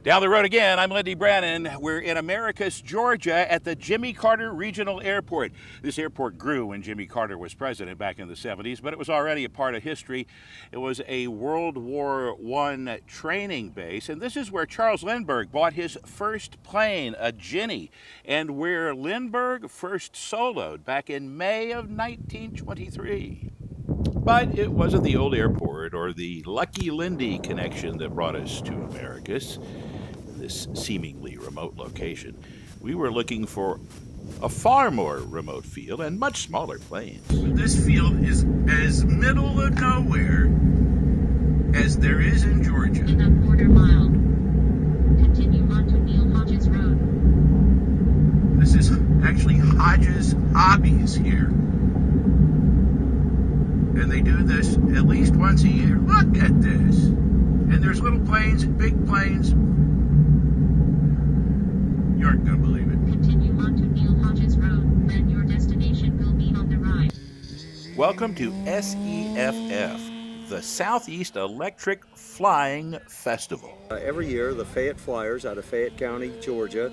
Down the road again, I'm Lyndy Brannen. We're in Americus, Georgia at the Jimmy Carter Regional Airport. This airport grew when Jimmy Carter was president back in the 70s, but it was already a part of history. It was a World War I training base, and this is where Charles Lindbergh bought his first plane, a Ginny, and where Lindbergh first soloed back in May of 1923. But it wasn't the old airport or the Lucky Lyndy connection that brought us to Americus, this seemingly remote location. We were looking for a far more remote field and much smaller planes. This field is as middle of nowhere as there is in Georgia. In a quarter mile, continue on to Neil Hodges Road. This is actually Hodges Hobbies here. And they do this at least once a year. Look at this. And there's little planes and big planes. You aren't going to believe it. Continue on to Neil Hodges Road, and your destination will be on the right. Welcome to SEFF, the Southeast Electric Flying Festival. Every year, the Fayette Flyers out of Fayette County, Georgia,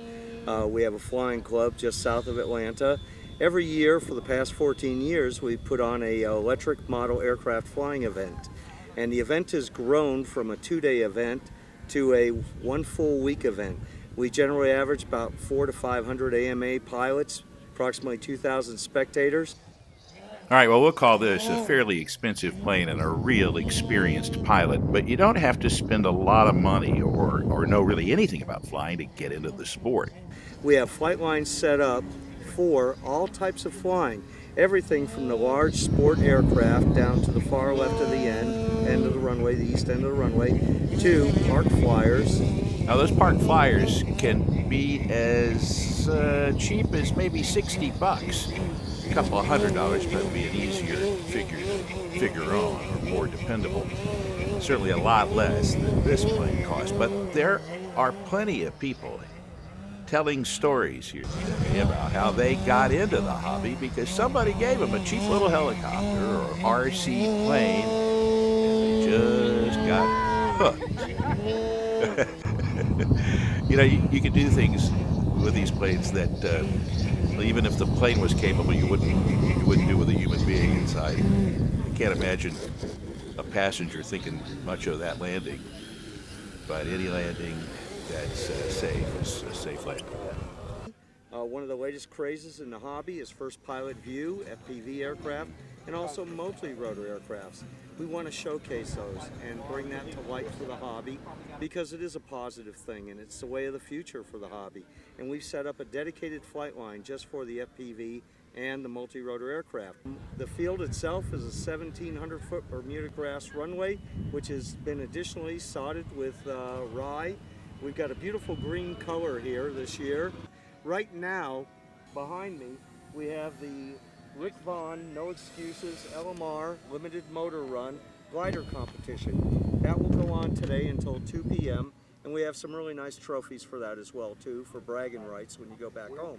we have a flying club just south of Atlanta. Every year for the past 14 years, we put on a electric model aircraft flying event. And the event has grown from a 2-day event to a 1 full week event. We generally average about 400 to 500 AMA pilots, approximately 2,000 spectators. All right, well, we'll call this a fairly expensive plane and a real experienced pilot, but you don't have to spend a lot of money or know really anything about flying to get into the sport. We have flight lines set up for all types of flying, everything from the large sport aircraft down to the far left of the end of the runway, the east end of the runway, to park flyers. Now, those park flyers can be as cheap as maybe $60. A couple of $100 might be an easier figure on, or more dependable. Certainly a lot less than this plane costs, but there are plenty of people telling stories here today about how they got into the hobby because somebody gave them a cheap little helicopter or RC plane and they just got hooked. You know, you can do things with these planes that even if the plane was capable, you wouldn't do with a human being inside. I can't imagine a passenger thinking much of that landing, but any landing that's safe is a safe landing. One of the latest crazes in the hobby is first pilot view, FPV aircraft, and also multi-rotor aircrafts. We want to showcase those and bring that to light for the hobby because it is a positive thing and it's the way of the future for the hobby. And we've set up a dedicated flight line just for the FPV and the multi-rotor aircraft. The field itself is a 1,700-foot Bermuda grass runway, which has been additionally sodded with rye. We've got a beautiful green color here this year. Right now, behind me, we have the Rick Vaughn No Excuses LMR Limited Motor Run Glider Competition. That will go on today until 2 p.m. and we have some really nice trophies for that as well too, for bragging rights when you go back home.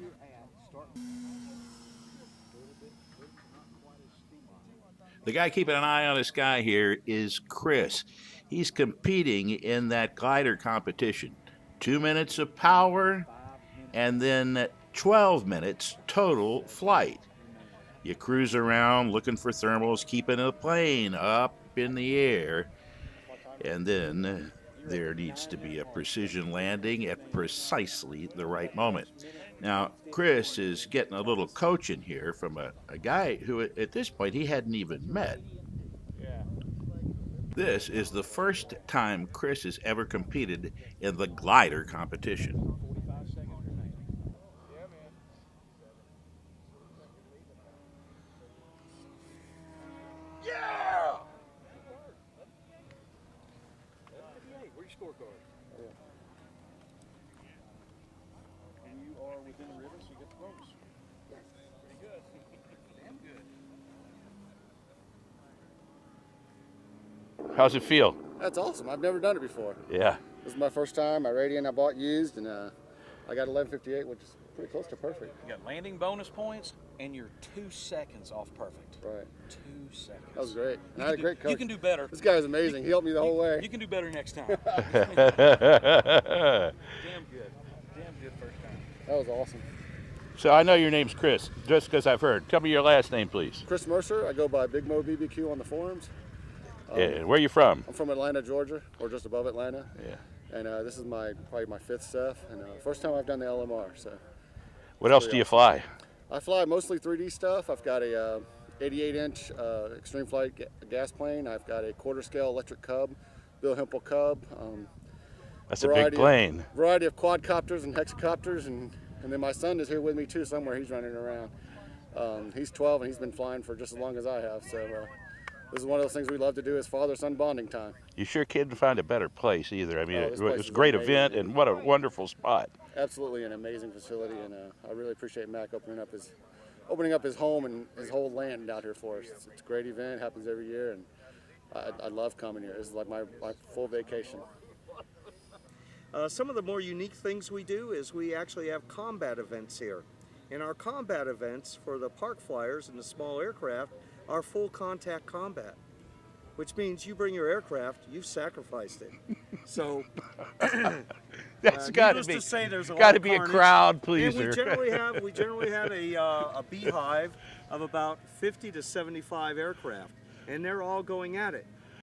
The guy keeping an eye on this guy here is Chris. He's competing in that glider competition. 2 minutes of power and then 12 minutes total flight. You cruise around looking for thermals, keeping the plane up in the air, and then there needs to be a precision landing at precisely the right moment. Now, Chris is getting a little coaching here from a guy who at this point he hadn't even met. This is the first time Chris has ever competed in the glider competition. Yeah! Where's your scorecard? And you are within the ribbon, so you get the bonus. Pretty good. Damn good. How's it feel? That's awesome. I've never done it before. Yeah. This is my first time. My Radian I bought used, and I got 1158, which is pretty close to perfect. You got landing bonus points, and you're 2 seconds off perfect. Right. 2 seconds. That was great. And I had a great coach. You can do better. This guy is amazing. He helped me the whole way. You can do better next time. So I know your name's Chris, just because I've heard. Tell me your last name, please. Chris Mercer. I go by Big Mo BBQ on the forums. Yeah, where are you from? I'm from Atlanta, Georgia, or just above Atlanta. Yeah. And this is probably my 5th SEFF, and first time I've done the LMR. So. What else do you fly? I fly mostly 3D stuff. I've got a 88-inch extreme flight gas plane. I've got a quarter-scale electric Cub, Bill Hempel Cub. That's a big plane. Variety of quadcopters and hexacopters, and then my son is here with me too somewhere. He's running around. He's 12 and he's been flying for just as long as I have. So this is one of those things we love to do is father-son bonding time. You sure couldn't find a better place either. I mean, it was a great amazing. event, and what a wonderful spot. Absolutely an amazing facility, and I really appreciate Mac opening up his home and his whole land out here for us. It's a great event, happens every year, and I love coming here. This is like my full vacation. Some of the more unique things we do is we actually have combat events here. And our combat events for the park flyers and the small aircraft are full contact combat, which means you bring your aircraft, you've sacrificed it. So that's got to be. To say, there's got to lot of be a carnage. crowd And pleaser. we generally have a beehive of about 50 to 75 aircraft, and they're all going at it.